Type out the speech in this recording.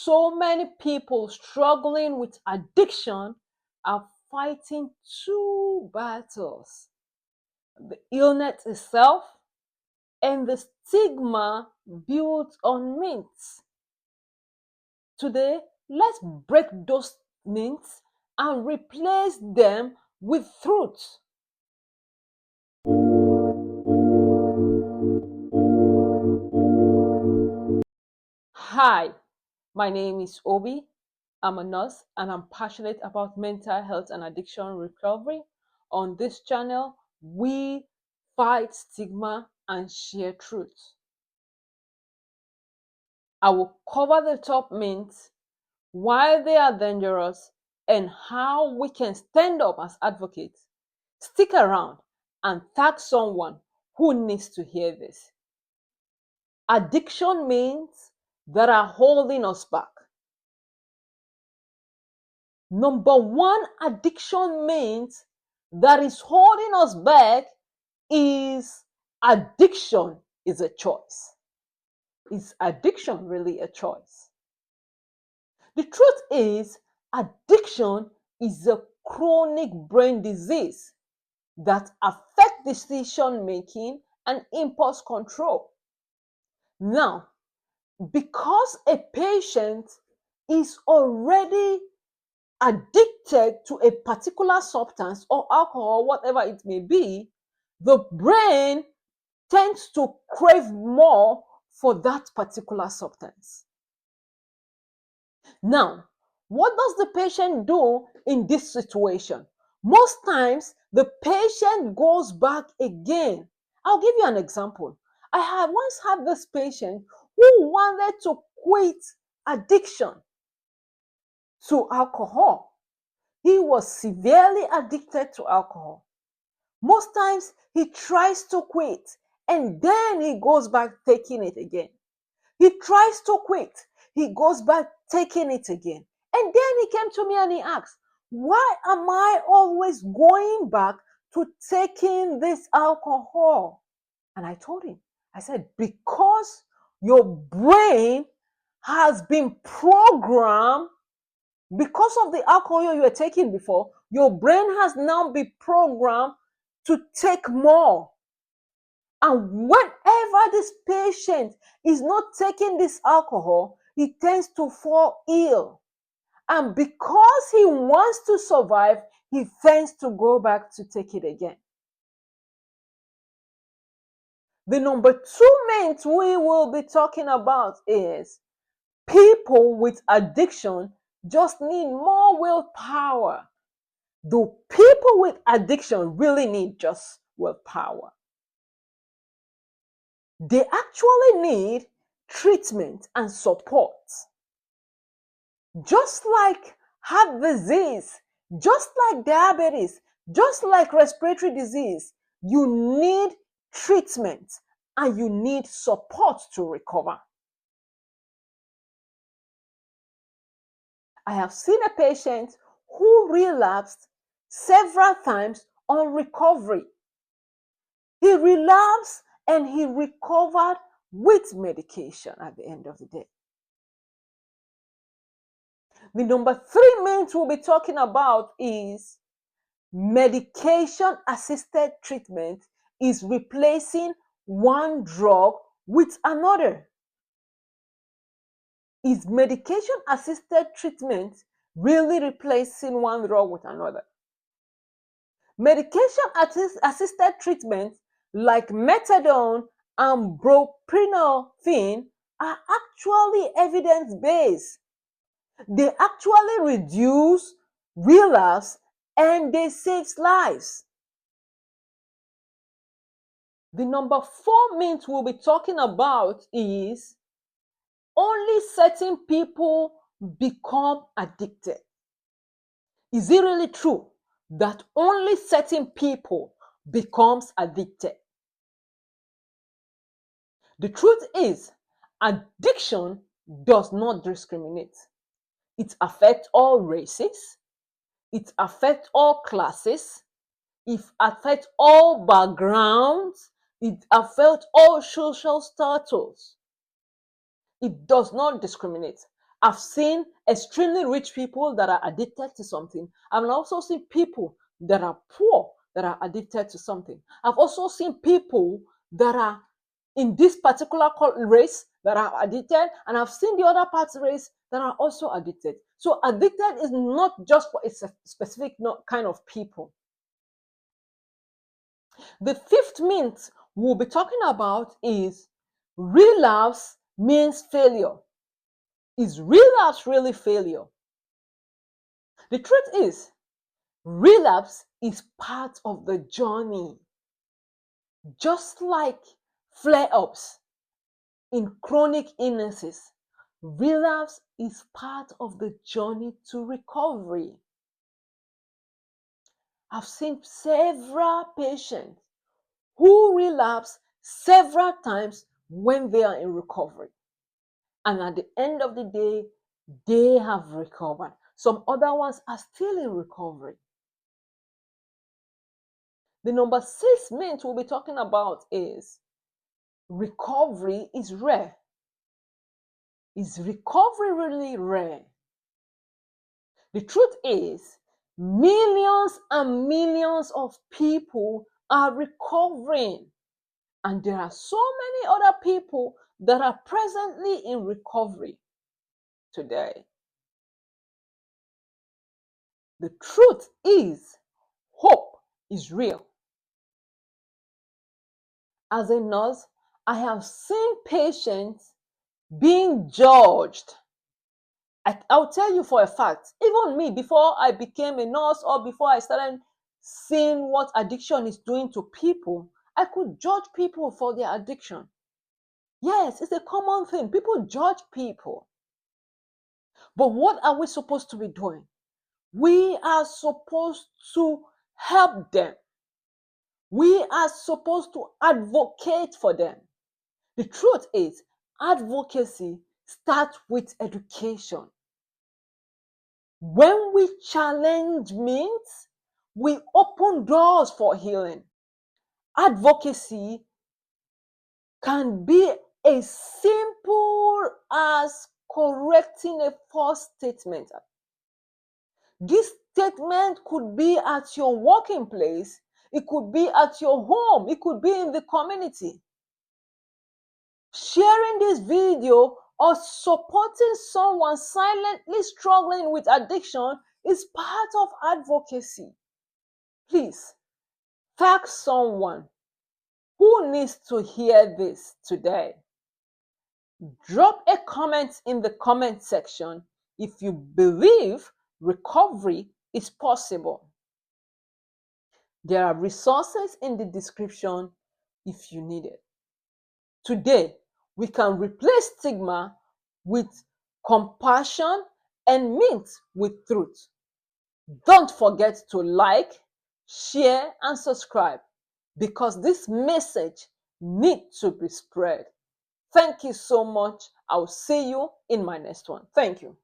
so many people struggling with addiction are fighting two battles: the illness itself and the stigma built on myths. Today, let's break those myths and replace them with truth. Hi, my name is Obi. I'm a nurse and I'm passionate about mental health and addiction recovery. On this channel, we fight stigma and share truth. I will cover the top myths, why they are dangerous, and how we can stand up as advocates. Stick around and tag someone who needs to hear this. Addiction means that are holding us back. Number one addiction means that is holding us back is addiction is a choice. Is addiction really a choice? The truth is, addiction is a chronic brain disease that affects decision making and impulse control. Now, because a patient is already addicted to a particular substance or alcohol, whatever it may be, the brain tends to crave more for that particular substance. Now, what does the patient do in this situation? Most times, the patient goes back again. I'll give you an example. I have once had this patient who wanted to quit addiction to alcohol. He was severely addicted to alcohol. Most times he tries to quit and then he goes back taking it again. He tries to quit, he goes back taking it again. And then he came to me and he asked, why am I always going back to taking this alcohol? And I told him, I said, because your brain has been programmed. Because of the alcohol you were taking before, your brain has now been programmed to take more. And whenever this patient is not taking this alcohol, he tends to fall ill. And because he wants to survive, he tends to go back to take it again. The number two myth we will be talking about is people with addiction just need more willpower. Do people with addiction really need just willpower? They actually need treatment and support. Just like heart disease, just like diabetes, just like respiratory disease, you need treatment and you need support to recover. I have seen a patient who relapsed several times on recovery. He relapsed and he recovered with medication at the end of the day. The number three myth we'll be talking about is medication-assisted treatment is replacing one drug with another. Is medication-assisted treatment really replacing one drug with another? Medication-assisted treatment like methadone and buprenorphine are actually evidence-based. They actually reduce relapse and they save lives. The number four myth we'll be talking about is only certain people become addicted. Is it really true that only certain people becomes addicted? The truth is, addiction does not discriminate. It affects all races, it affects all classes, it affects all backgrounds, it affects all social status. It does not discriminate. I've seen extremely rich people that are addicted to something. I've also seen people that are poor that are addicted to something. I've also seen people that are in this particular race that are addicted, and I've seen the other parts race that are also addicted. So addicted is not just for a specific kind of people. The fifth myth we'll be talking about is relapse means failure. Is relapse really failure? The truth is, relapse is part of the journey. Just like flare-ups in chronic illnesses, relapse is part of the journey to recovery. I've seen several patients who relapse several times when they are in recovery. And at the end of the day, they have recovered. Some other ones are still in recovery. The number 6 myth we'll be talking about is recovery is rare. Is recovery really rare? The truth is, millions and millions of people are recovering. And there are so many other people that are presently in recovery today. The truth is, hope is real. As a nurse, I have seen patients being judged. I'll tell you for a fact, even me, before I became a nurse or before I started seeing what addiction is doing to people, I could judge people for their addiction. Yes, it's a common thing. People judge people. But what are we supposed to be doing? We are supposed to help them. We are supposed to advocate for them. The truth is, advocacy starts with education. When we challenge myths, we open doors for healing. Advocacy can be as simple as correcting a false statement. This statement could be at your working place, it could be at your home, it could be in the community. Sharing this video or supporting someone silently struggling with addiction is part of advocacy. Please, tag someone who needs to hear this today. Drop a comment in the comment section if you believe recovery is possible. There are resources in the description if you need it. Today, we can replace stigma with compassion and myth with truth. Don't forget to like, share, and subscribe because this message needs to be spread. Thank you so much. I'll see you in my next one. Thank you.